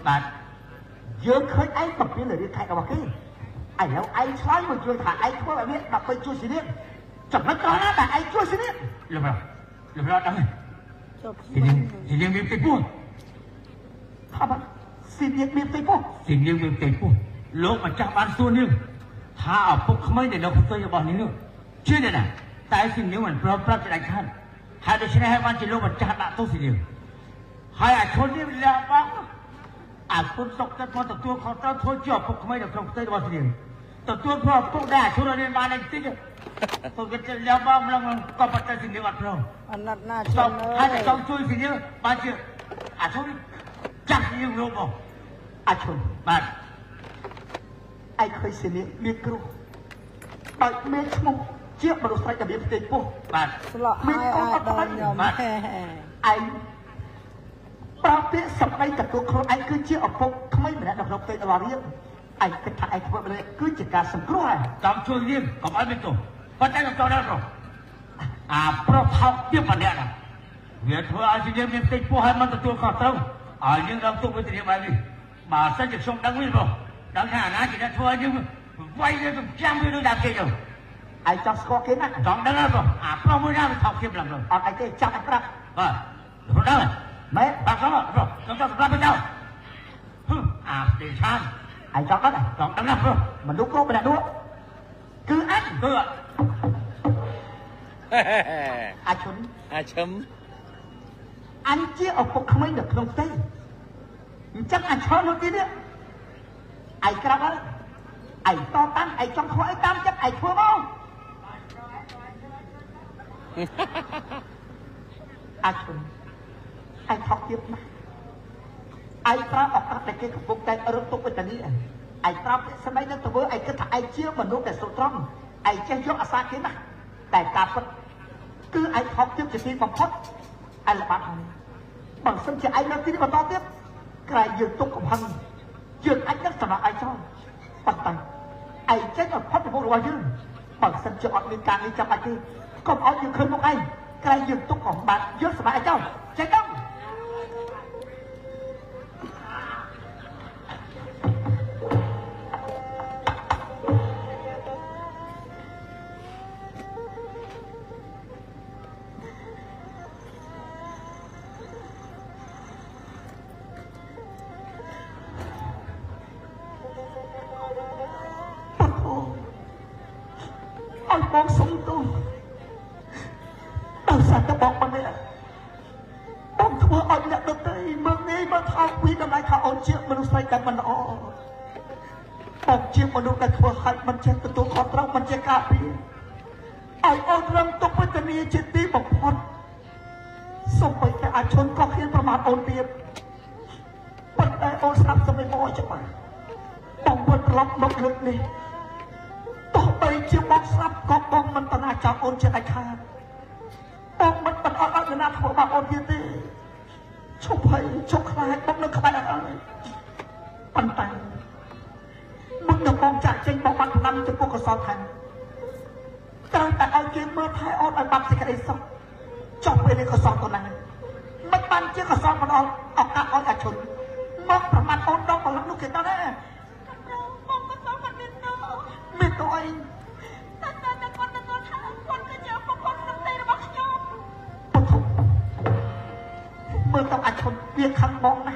បាទយើងឃើញឯងបំពេញលើរឿងខែរបស់គេឥឡូវឯងឆ្លើយមកជួយថាឯងធ្វើឲ្យវាដើម្បីជួយស៊ីនេះចំណុចត្រង់ណាដែលឯងជួយស៊ីនេះលំរត់ដល់ស៊ីនាងមានទីពោះថាបាទស៊ីនាងមានទីពោះលោកម្ចាស់បានសួរនាងថាឪពុកក្មេងដែលនៅផ្ទៃរបស់នាងជឿទេណាតែស៊ីនាងមិនព្រមប្រាប់ជាដាច់ខាតហើយដូច្នេះហើយបានជាលោកម្ចាស់ដាក់ទោសស៊ីនាងហើយអាឈុននេះលះបង់អាពុនសុកចិត្តមកទទួលខុសត្រូវធ្វើជាឪពុកក្មេងនៅក្នុងផ្ទៃរបស់ស៊ីនាងទទួលព្រោះឪពុកដែរអាឈុននេះបានតែតិចទៅគេលះបង់ឡើងក៏ប៉ុន្តែស៊ីនាងអត់ព្រមអាណិតណាឈុនហើយតែចង់ជួយស៊ីនាងបានជាអាឈុនចាស់ស៊ីនាងលោកមកអាឈុនបាទឯងឃើញស៊ីនាងមានគ្រោះដោយមានឈ្មោះជាមនុស្សស្រីដែលមានផ្ទៃពោះបាទស្លក់ហើយអាចដល់ខ្ញុំឯងប្រើពាក្យសម្ដីទទួលខ្លួនឯងគឺជាឪពុកក្មេងម្នាក់នៅក្នុងផ្ទៃរបស់រៀងឯងគិតថាឯងធ្វើបែបនេះគឺជាការសង្គ្រោះហើយចង់ជួយរៀងកុំឲ្យមានទោសប៉ុន្តែក៏ដល់ប្រុសអាប្រុសថោកទៀបម្នាក់ណាវាធ្វើឲ្យជាយើងមានផ្ទៃពោះហើយមិនទទួលខុសត្រូវឲ្យយើងរងទុក្ខវេទនាបែបនេះបើសិនជាខ្ញុំដឹងវិញប្រុសដឹងថាអាណាជាអ្នកធ្វើឲ្យយើងវាយយើងចាំវាដូចដាក់គេទៅឯងចង់ស្គាល់គេណាចង់ដឹងហើយប្រុសអាប្រុសមួយណាវាថោកទៀបឡើងអត់អីទេចាប់ឲ្យប្រាប់បាទប្រុសដឹងម៉ែបាក់xong rồi chúng ta làm với nhau để san anh chọn đất này chọn đấm nào mình đúng cô mình là đua cứ anh cứ ạ chấm anh chia ở cuộc không anh được không tây chắc anh cho nó tí nữa anh cái đó anh to tăng anh trong khói tam chắc anh thua không chấm anh học tiếp mà anh ra học các cái công tay ở trong tụng bên này anh ra sân bay nước tôi với anh cứ thả anh chia mà nốt cái số trong anh che cho asa kia mà tại cả phần cứ anh học tiếp chỉ xin bằng phốt anh là bạn hàng bằng sân chỉ anh nói tí mà to tiếp cái này dừng tụng của hằng dừng anh nhất là anh cho bằng tay anh chết ở phốt thì vô rồi chứ bằng sân chỉ ọt lên càng đi trong anh kia còn ọt dừng hơn một anh cái này dừng tụng của bạn dừng là anh cho chết đâu con sống tôi đâu sao các bọn này bọn thua ổn nhận được đây mừng đi mà thao quý năm nay thao ổn chuyện mà nó xoay cái mà nó bọn chuyện mà nó cái thua hại mình chết từ tôi khó trông mình chết cả đi ai ổn răng tôi mớiจะมีจิตที่บอกพอดส่งไปแค่อาชนก็khiếnประมาณổn tiệpปัจจัยổn sắpจะไม่มอยจะมาbọn quân lọc nốc lực điต่อไปជាបងស្រាប់ក៏បងមិនតណាចាប់អូនជាដាច់ខាតបងមិនបន្តអត់ណាធ្វើបាបអូនទៀតទេឈប់ហើយឈប់ខ្លាចបងនៅក្បែរអត់ហើយប៉ុន្តែមុននឹងបងចាក់ចេញបងបានផ្ដាំចំពោះកសលខាងត្រូវតែឲ្យគេមើលថែអូនឲ្យបាត់សេចក្តីសុខចុះពេលនេះកសលទៅណាមិនបានជាកសលមិនអត់ឱកាសឲ្យអាឈុនមកប្រមាថអូនដល់បលឹងនោះគេទៅណាមានទៅអីតែគាត់ថាគាត់គឺជាប្រពន្ធក្នុងទីរបស់ខ្ញុំពុទ្ធមើលទៅអាចឈុនវាខឹងបងណា